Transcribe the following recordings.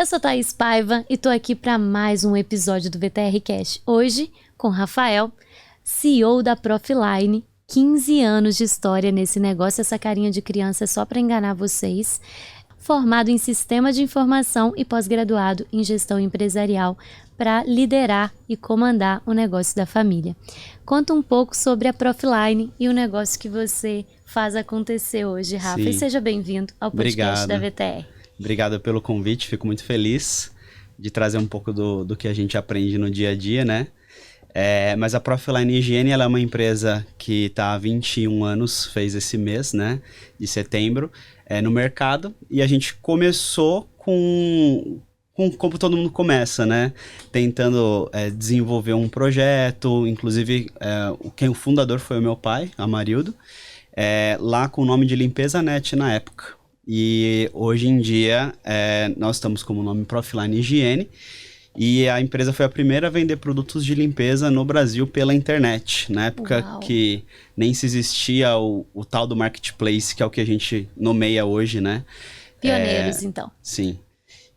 Eu sou Thaís Paiva e tô aqui para mais um episódio do VTR Cast. Hoje, com Rafael, CEO da Profiline, 15 anos de história nesse negócio. Essa carinha de criança é só para enganar vocês. Formado em Sistema de Informação e pós-graduado em Gestão Empresarial para liderar e comandar o negócio da família. Conta um pouco sobre a Profiline e o negócio que você faz acontecer hoje, Rafa. Sim. E seja bem-vindo ao podcast da VTR. Obrigado pelo convite, fico muito feliz de trazer um pouco do que a gente aprende no dia a dia, né? Mas a Profiline Higiene, ela é uma empresa que está há 21 anos, fez esse mês, né, de setembro, no mercado. E a gente começou com como todo mundo começa, né? Tentando desenvolver um projeto, inclusive o fundador foi o meu pai, Amarildo, lá com o nome de Limpeza Net na época. E hoje em dia nós estamos com o nome Profiline Higiene e a empresa foi a primeira a vender produtos de limpeza no Brasil pela internet. Na época Uau. Que nem se existia o tal do marketplace, que é o que a gente nomeia hoje, né? Pioneiros, então. Sim.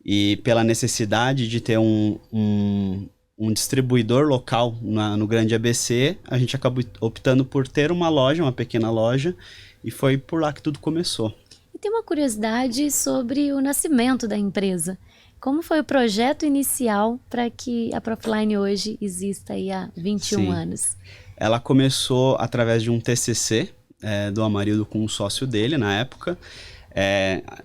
E pela necessidade de ter um distribuidor local no Grande ABC, a gente acabou optando por ter uma pequena loja, e foi por lá que tudo começou. E tem uma curiosidade sobre o nascimento da empresa. Como foi o projeto inicial para que a Profiline hoje exista aí há 21 Sim. anos? Ela começou através de um TCC do Amarildo com um sócio dele na época.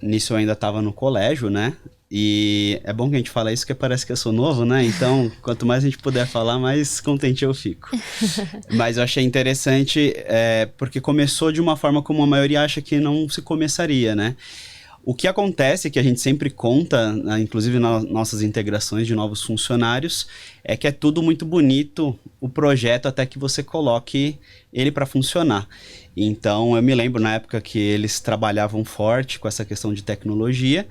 Nisso eu ainda estava no colégio, né? E é bom que a gente fale isso, porque parece que eu sou novo, né? Então, quanto mais a gente puder falar, mais contente eu fico. Mas eu achei interessante, porque começou de uma forma como a maioria acha que não se começaria, né? O que acontece, que a gente sempre conta, né, inclusive nas nossas integrações de novos funcionários, é que é tudo muito bonito, o projeto, até que você coloque ele para funcionar. Então, eu me lembro na época que eles trabalhavam forte com essa questão de tecnologia,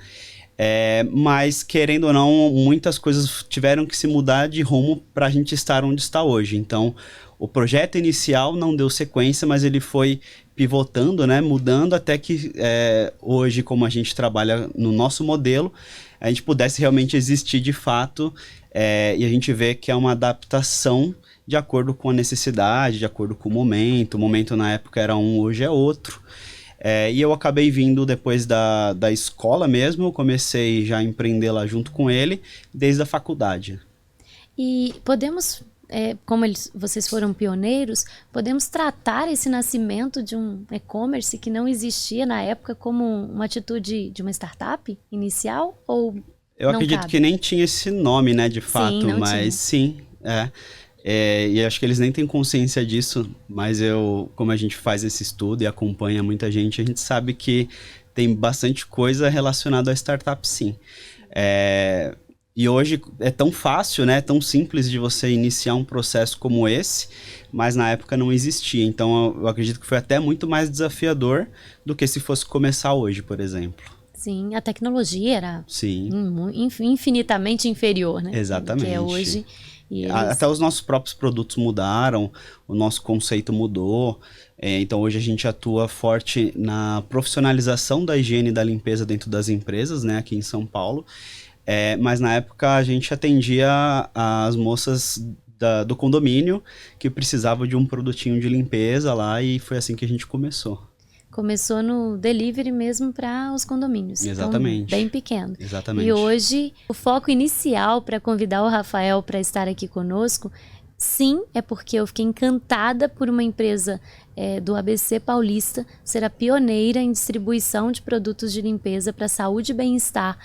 mas, querendo ou não, muitas coisas tiveram que se mudar de rumo para a gente estar onde está hoje. Então, o projeto inicial não deu sequência, mas ele foi pivotando, né, mudando até que hoje, como a gente trabalha no nosso modelo, a gente pudesse realmente existir de fato, e a gente vê que é uma adaptação de acordo com a necessidade, de acordo com o momento. O momento na época era um, hoje é outro. E eu acabei vindo depois da escola mesmo, eu comecei já a empreender lá junto com ele, desde a faculdade. E podemos, como vocês foram pioneiros, podemos tratar esse nascimento de um e-commerce que não existia na época como uma atitude de uma startup inicial? Ou eu acredito que nem tinha esse nome, né, de fato, não mas tinha. sim, e acho que eles nem têm consciência disso, mas como a gente faz esse estudo e acompanha muita gente, a gente sabe que tem bastante coisa relacionada a startup, sim. E hoje é tão fácil, né, tão simples de você iniciar um processo como esse, mas na época não existia. Então eu acredito que foi até muito mais desafiador do que se fosse começar hoje, por exemplo. Sim, a tecnologia era Sim. Infinitamente inferior, né? Exatamente. Do que é hoje. E até os nossos próprios produtos mudaram, o nosso conceito mudou. Então hoje a gente atua forte na profissionalização da higiene e da limpeza dentro das empresas, né, aqui em São Paulo. Mas na época a gente atendia as moças do condomínio que precisavam de um produtinho de limpeza lá, e foi assim que a gente começou. Começou no delivery mesmo para os condomínios. Exatamente. Então, bem pequeno. Exatamente. E hoje, o foco inicial para convidar o Rafael para estar aqui conosco, sim, é porque eu fiquei encantada por uma empresa do ABC Paulista ser a pioneira em distribuição de produtos de limpeza para saúde e bem-estar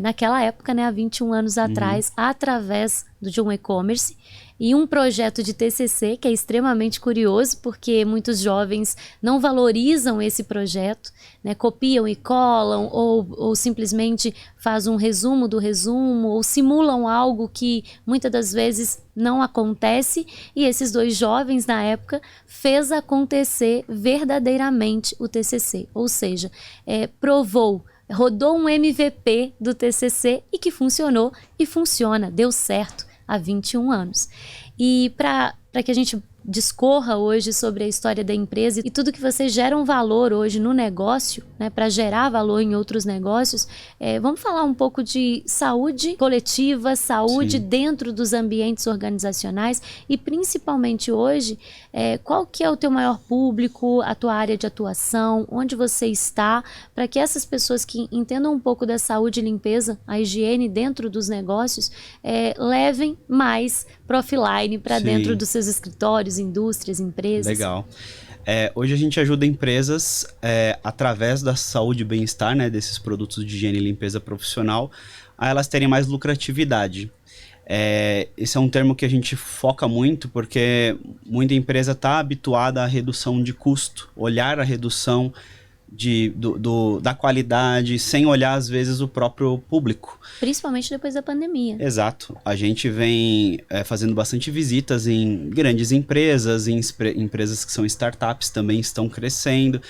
naquela época, né, há 21 anos atrás, através de um e-commerce. E um projeto de TCC que é extremamente curioso, porque muitos jovens não valorizam esse projeto, né? Copiam e colam, ou simplesmente fazem um resumo do resumo, ou simulam algo que muitas das vezes não acontece. E esses dois jovens, na época, fez acontecer verdadeiramente o TCC. Ou seja, rodou um MVP do TCC e que funcionou e funciona, deu certo há 21 anos. E para que a gente discorra hoje sobre a história da empresa e tudo que vocês geram valor hoje no negócio, né, para gerar valor em outros negócios. Vamos falar um pouco de saúde coletiva, saúde Sim. dentro dos ambientes organizacionais e principalmente hoje, qual que é o teu maior público, a tua área de atuação, onde você está, para que essas pessoas que entendam um pouco da saúde e limpeza, a higiene dentro dos negócios, levem mais para offline, para dentro dos seus escritórios, indústrias, empresas. Legal. Hoje a gente ajuda empresas através da saúde e bem-estar, né, desses produtos de higiene e limpeza profissional, a elas terem mais lucratividade. Esse é um termo que a gente foca muito porque muita empresa está habituada à redução de custo, olhar a redução da qualidade, sem olhar às vezes o próprio público. Principalmente depois da pandemia. Exato. A gente vem fazendo bastante visitas em grandes empresas, em empresas que são startups também estão crescendo.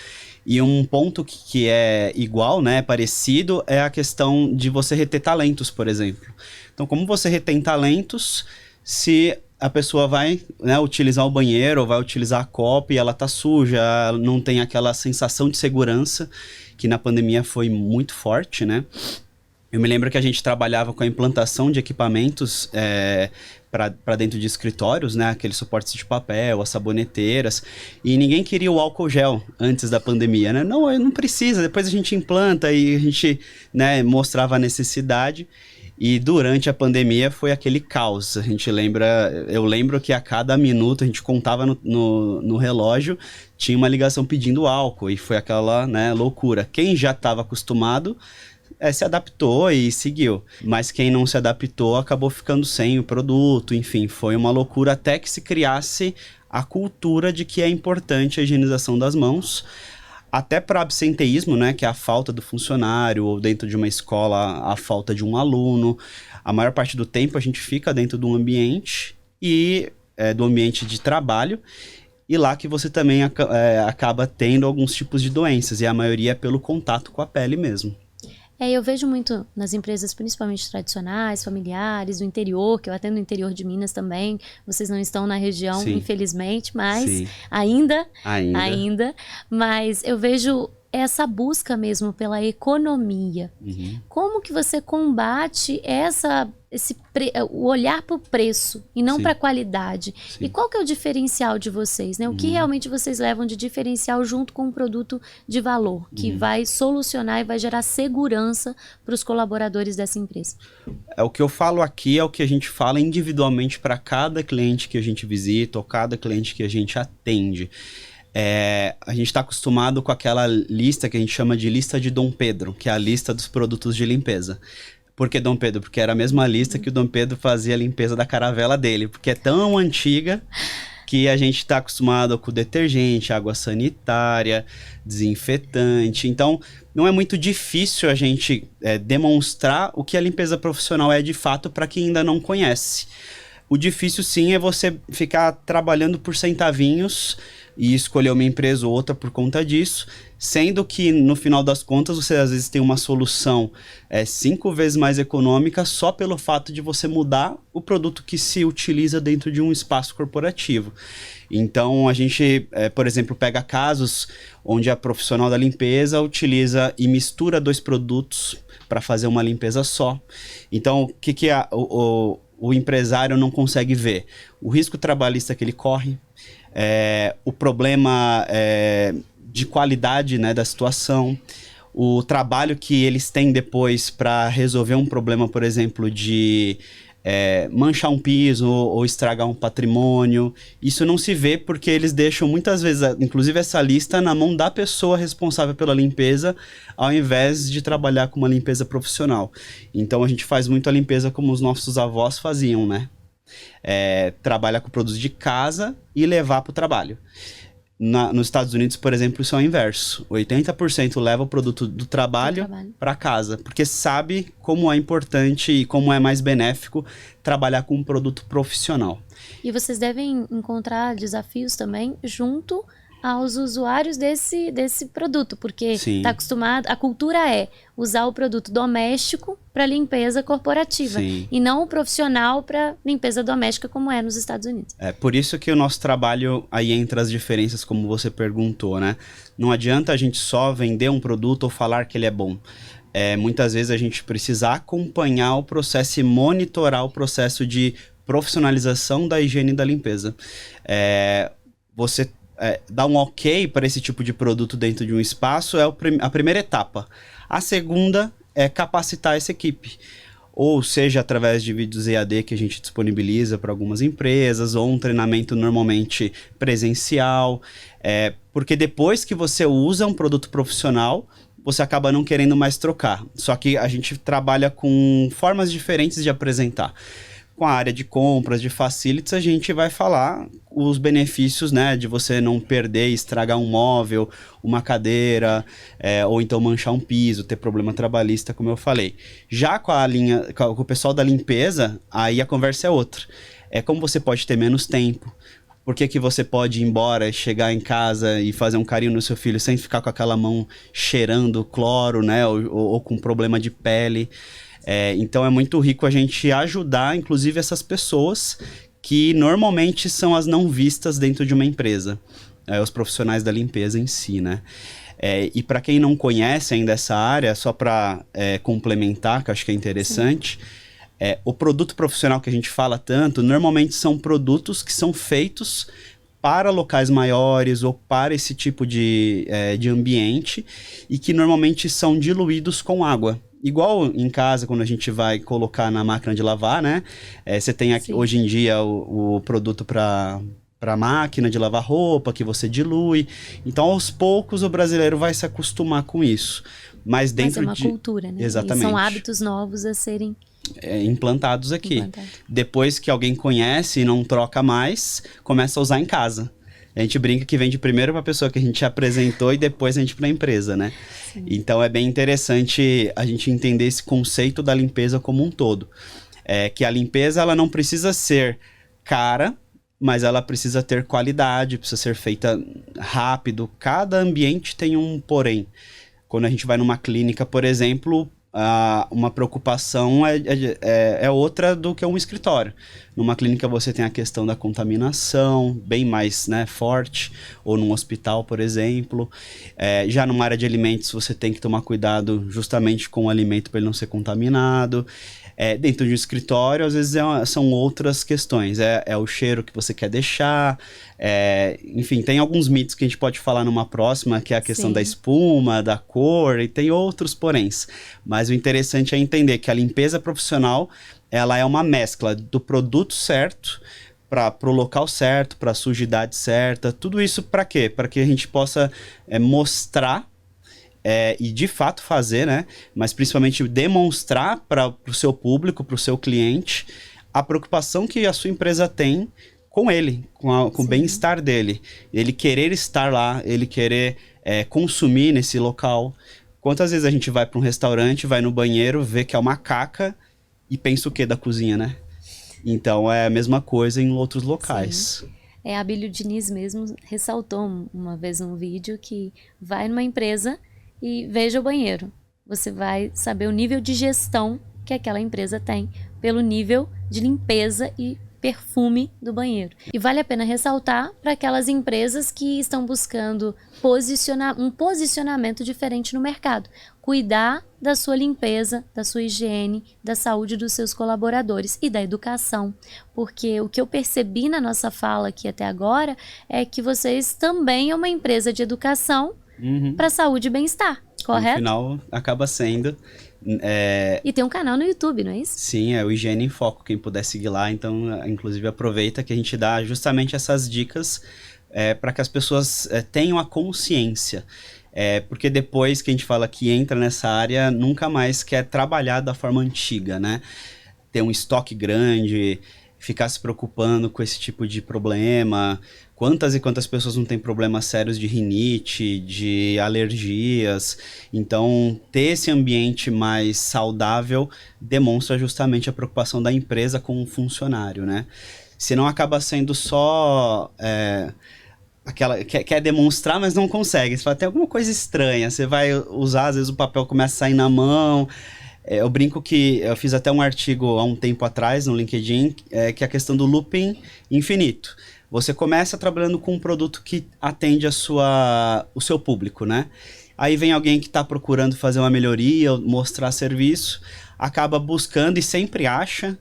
E um ponto que é igual, né, parecido, é a questão de você reter talentos, por exemplo. Então, como você retém talentos se a pessoa vai, né, utilizar o banheiro ou vai utilizar a copa e ela tá suja, não tem aquela sensação de segurança, que na pandemia foi muito forte, né? Eu me lembro que a gente trabalhava com a implantação de equipamentos para dentro de escritórios, né? Aqueles suportes de papel, as saboneteiras, e ninguém queria o álcool gel antes da pandemia, né? Não precisa, depois a gente implanta e a gente, né, mostrava a necessidade. E durante a pandemia foi aquele caos. Eu lembro que a cada minuto a gente contava no relógio, tinha uma ligação pedindo álcool, e foi aquela, né, loucura. Quem já estava acostumado se adaptou e seguiu, mas quem não se adaptou acabou ficando sem o produto. Enfim, foi uma loucura até que se criasse a cultura de que é importante a higienização das mãos. Até para absenteísmo, né, que é a falta do funcionário, ou dentro de uma escola, a falta de um aluno. A maior parte do tempo a gente fica dentro de um ambiente, do ambiente de trabalho, e lá que você também acaba tendo alguns tipos de doenças, e a maioria é pelo contato com a pele mesmo. Eu vejo muito nas empresas, principalmente tradicionais, familiares, do interior, que eu atendo no interior de Minas também. Vocês não estão na região, sim, infelizmente, mas sim, ainda. Mas eu vejo essa busca mesmo pela economia. Uhum. Como que você combate o olhar para o preço e não para a qualidade? Sim. E qual que é o diferencial de vocês, né? O que realmente vocês levam de diferencial junto com um produto de valor, que vai solucionar e vai gerar segurança para os colaboradores dessa empresa? O que eu falo aqui é o que a gente fala individualmente para cada cliente que a gente visita ou cada cliente que a gente atende. A gente está acostumado com aquela lista que a gente chama de lista de Dom Pedro, que é a lista dos produtos de limpeza. Por que Dom Pedro? Porque era a mesma lista que o Dom Pedro fazia a limpeza da caravela dele, porque é tão antiga que a gente está acostumado com detergente, água sanitária, desinfetante. Então, não é muito difícil a gente demonstrar o que a limpeza profissional é de fato para quem ainda não conhece. O difícil, sim, é você ficar trabalhando por centavinhos e escolher uma empresa ou outra por conta disso, sendo que, no final das contas, você às vezes tem uma solução 5 vezes mais econômica só pelo fato de você mudar o produto que se utiliza dentro de um espaço corporativo. Então, a gente, por exemplo, pega casos onde a profissional da limpeza utiliza e mistura 2 produtos para fazer uma limpeza só. Então, o que o empresário não consegue ver? O risco trabalhista que ele corre, o problema de qualidade, né, da situação, o trabalho que eles têm depois para resolver um problema, por exemplo, de manchar um piso ou estragar um patrimônio. Isso não se vê porque eles deixam muitas vezes, inclusive essa lista, na mão da pessoa responsável pela limpeza, ao invés de trabalhar com uma limpeza profissional. Então a gente faz muito a limpeza como os nossos avós faziam, né? Trabalhar com produtos de casa e levar para o trabalho. Nos Estados Unidos, por exemplo, isso é o inverso. 80% leva o produto do trabalho para casa, porque sabe como é importante e como é mais benéfico trabalhar com um produto profissional. E vocês devem encontrar desafios também junto aos usuários desse produto, porque está acostumado, a cultura é usar o produto doméstico para limpeza corporativa. Sim. E não o profissional para limpeza doméstica, como é nos Estados Unidos. É por isso que o nosso trabalho aí entra as diferenças, como você perguntou, né? Não adianta a gente só vender um produto ou falar que ele é bom. Muitas vezes a gente precisa acompanhar o processo e monitorar o processo de profissionalização da higiene e da limpeza. Você dar um ok para esse tipo de produto dentro de um espaço é a primeira etapa. A segunda é capacitar essa equipe. Ou seja, através de vídeos EAD que a gente disponibiliza para algumas empresas, ou um treinamento normalmente presencial. Porque depois que você usa um produto profissional, você acaba não querendo mais trocar. Só que a gente trabalha com formas diferentes de apresentar. Com a área de compras, de facilities, a gente vai falar os benefícios, né, de você não perder, estragar um móvel, uma cadeira, ou então manchar um piso, ter problema trabalhista, como eu falei. Já com o pessoal da limpeza, aí a conversa é outra. É como você pode ter menos tempo. Por que você pode ir embora, chegar em casa e fazer um carinho no seu filho sem ficar com aquela mão cheirando cloro, né, ou com problema de pele? Então é muito rico a gente ajudar, inclusive, essas pessoas que normalmente são as não vistas dentro de uma empresa. Os profissionais da limpeza em si, né? E para quem não conhece ainda essa área, só para complementar, que eu acho que é interessante, o produto profissional que a gente fala tanto, normalmente são produtos que são feitos para locais maiores ou para esse tipo de ambiente e que normalmente são diluídos com água. Igual em casa, quando a gente vai colocar na máquina de lavar, né? Você tem aqui, hoje em dia o produto para máquina de lavar roupa, que você dilui. Então, aos poucos, o brasileiro vai se acostumar com isso. Mas dentro uma cultura, né? Exatamente. E são hábitos novos a serem implantados aqui. Depois que alguém conhece e não troca mais, começa a usar em casa. A gente brinca que vende primeiro para a pessoa que a gente apresentou e depois a gente para a empresa, né? Sim. Então é bem interessante a gente entender esse conceito da limpeza como um todo. Que a limpeza ela não precisa ser cara, mas ela precisa ter qualidade, precisa ser feita rápido. Cada ambiente tem um porém. Quando a gente vai numa clínica, por exemplo, uma preocupação é outra do que um escritório. Numa clínica você tem a questão da contaminação, bem mais, né, forte, ou num hospital, por exemplo. Já numa área de alimentos você tem que tomar cuidado justamente com o alimento para ele não ser contaminado. Dentro de um escritório, às vezes são outras questões. É o cheiro que você quer deixar. Enfim, tem alguns mitos que a gente pode falar numa próxima, que é a questão da espuma, da cor, e tem outros poréns. Mas o interessante é entender que a limpeza profissional, ela é uma mescla do produto certo para o local certo, para a sujidade certa. Tudo isso para quê? Para que a gente possa mostrar e de fato fazer, né? Mas principalmente demonstrar para o seu público, para o seu cliente, a preocupação que a sua empresa tem com ele, com o bem-estar dele. Ele querer estar lá, ele querer consumir nesse local. Quantas vezes a gente vai para um restaurante, vai no banheiro, vê que é uma caca e pensa o quê da cozinha, né? Então é a mesma coisa em outros locais. Sim. A Abílio Diniz mesmo ressaltou uma vez num vídeo que vai numa empresa e veja o banheiro. Você vai saber o nível de gestão que aquela empresa tem pelo nível de limpeza e perfume do banheiro. E vale a pena ressaltar para aquelas empresas que estão buscando um posicionamento diferente no mercado. Cuidar da sua limpeza, da sua higiene, da saúde dos seus colaboradores e da educação. Porque o que eu percebi na nossa fala aqui até agora é que vocês também é uma empresa de educação para saúde e bem-estar, correto? No final, acaba sendo. E tem um canal no YouTube, não é isso? Sim, é o Higiene em Foco, quem puder seguir lá. Então, inclusive, aproveita que a gente dá justamente essas dicas para que as pessoas tenham a consciência. Porque depois que a gente fala que entra nessa área, nunca mais quer trabalhar da forma antiga, né? Ter um estoque grande, ficar se preocupando com esse tipo de problema. Quantas e quantas pessoas não têm problemas sérios de rinite, de alergias? Então, ter esse ambiente mais saudável demonstra justamente a preocupação da empresa com o funcionário, né? Senão acaba sendo só aquela quer demonstrar, mas não consegue. Você fala, tem alguma coisa estranha. Você vai usar, às vezes o papel começa a sair na mão. Eu brinco que eu fiz até um artigo há um tempo atrás no LinkedIn, que é a questão do looping infinito. Você começa trabalhando com um produto que atende o seu público, né? Aí vem alguém que está procurando fazer uma melhoria, mostrar serviço, acaba buscando e sempre acha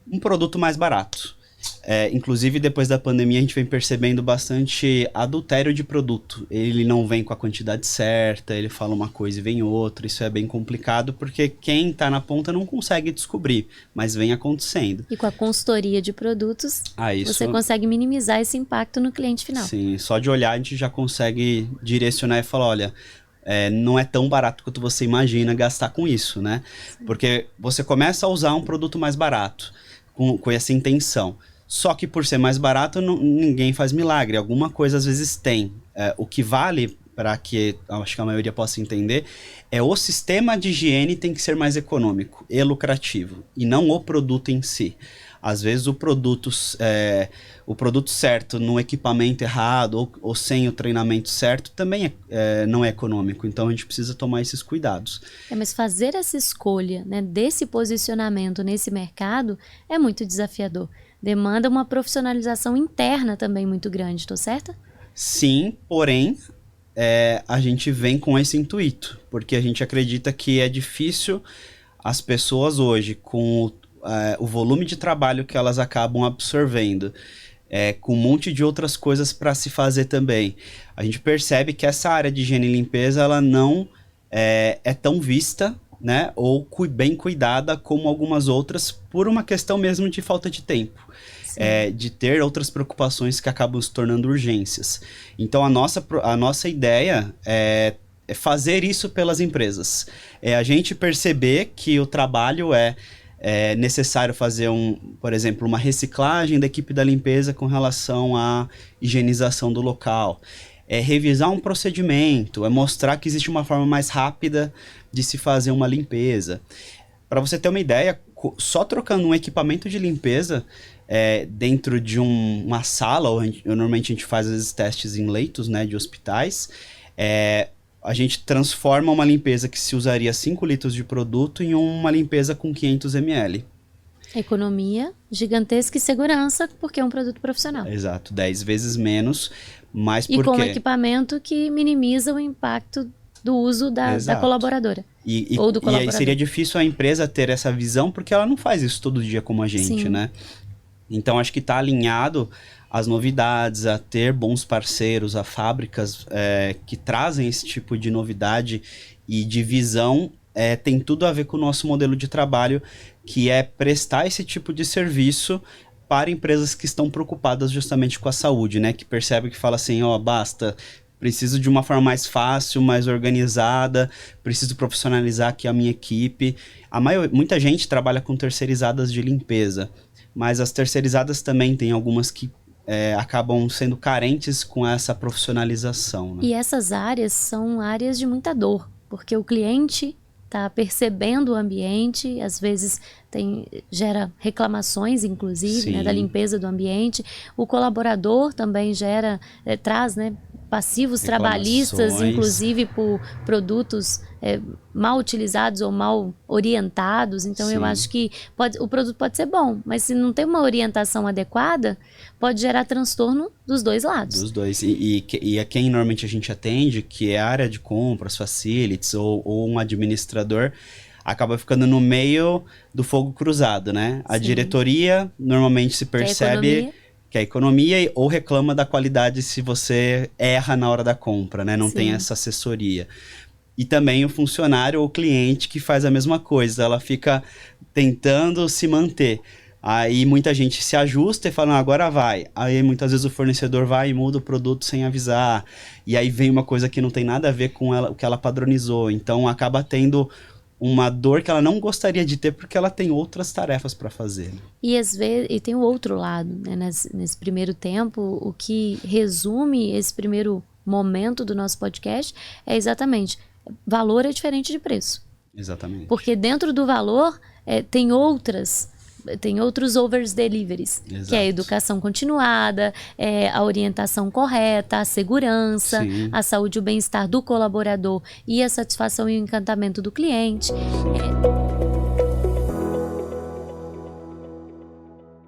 um produto mais barato. Inclusive, depois da pandemia, a gente vem percebendo bastante adultério de produto. Ele não vem com a quantidade certa, ele fala uma coisa e vem outra. Isso é bem complicado, porque quem está na ponta não consegue descobrir, mas vem acontecendo. E com a consultoria de produtos, isso... você consegue minimizar esse impacto no cliente final. Sim, só de olhar a gente já consegue direcionar e falar, olha... não é tão barato quanto você imagina gastar com isso, né? Sim. Porque você começa a usar um produto mais barato, com essa intenção. Só que por ser mais barato, ninguém faz milagre. Alguma coisa às vezes tem. O que vale, para que acho que a maioria possa entender, o sistema de higiene tem que ser mais econômico e lucrativo, e não o produto em si. Às vezes o produto certo no equipamento errado ou sem o treinamento certo também não é econômico. Então a gente precisa tomar esses cuidados. Mas fazer essa escolha, né, desse posicionamento nesse mercado é muito desafiador. Demanda uma profissionalização interna também muito grande, estou certa? Sim, porém a gente vem com esse intuito, porque a gente acredita que é difícil as pessoas hoje, com o volume de trabalho que elas acabam absorvendo, com um monte de outras coisas para se fazer também. A gente percebe que essa área de higiene e limpeza ela não é tão vista, né, ou bem cuidada como algumas outras, por uma questão mesmo de falta de tempo. De ter outras preocupações que acabam se tornando urgências. Então a nossa ideia é fazer isso pelas empresas. A gente perceber que o trabalho é necessário fazer, por exemplo, uma reciclagem da equipe da limpeza com relação à higienização do local. Revisar um procedimento, mostrar que existe uma forma mais rápida de se fazer uma limpeza. Para você ter uma ideia, só trocando um equipamento de limpeza dentro de uma sala, normalmente a gente faz às vezes testes em leitos, né, de hospitais, a gente transforma uma limpeza que se usaria 5 litros de produto em uma limpeza com 500 ml. Economia gigantesca e segurança, porque é um produto profissional. Exato, 10 vezes menos, mas por quê? E com um equipamento que minimiza o impacto do uso da colaboradora. Ou do colaborador. E aí seria difícil a empresa ter essa visão, porque ela não faz isso todo dia como a gente, Sim. né? Então, acho que está alinhado às novidades, a ter bons parceiros, a fábricas que trazem esse tipo de novidade e de visão, tem tudo a ver com o nosso modelo de trabalho, que é prestar esse tipo de serviço para empresas que estão preocupadas justamente com a saúde, né? Que percebem que fala assim, basta, preciso de uma forma mais fácil, mais organizada, preciso profissionalizar aqui a minha equipe. Muita gente trabalha com terceirizadas de limpeza, mas as terceirizadas também tem algumas que acabam sendo carentes com essa profissionalização. Né? E essas áreas são áreas de muita dor, porque o cliente está percebendo o ambiente, às vezes gera reclamações, inclusive, né, da limpeza do ambiente. O colaborador também traz, né, passivos trabalhistas, inclusive por produtos mal utilizados ou mal orientados. Então, Sim. eu acho que o produto pode ser bom, mas se não tem uma orientação adequada, pode gerar transtorno dos dois lados. Dos dois. E a quem normalmente a gente atende, que é a área de compras, facilities ou um administrador, acaba ficando no meio do fogo cruzado, né? A diretoria normalmente se percebe que é economia ou reclama da qualidade se você erra na hora da compra, né? Não Sim. tem essa assessoria. E também o funcionário ou o cliente que faz a mesma coisa, ela fica tentando se manter. Aí muita gente se ajusta e fala, não, agora vai. Aí muitas vezes o fornecedor vai e muda o produto sem avisar. E aí vem uma coisa que não tem nada a ver com o que ela padronizou. Então acaba tendo uma dor que ela não gostaria de ter porque ela tem outras tarefas para fazer. E às vezes, tem o outro lado, né? Nesse primeiro tempo, o que resume esse primeiro momento do nosso podcast é exatamente, valor é diferente de preço. Exatamente. Porque dentro do valor tem outros overs deliveries, Exato. Que é a educação continuada, a orientação correta, a segurança, Sim. a saúde e o bem-estar do colaborador e a satisfação e o encantamento do cliente.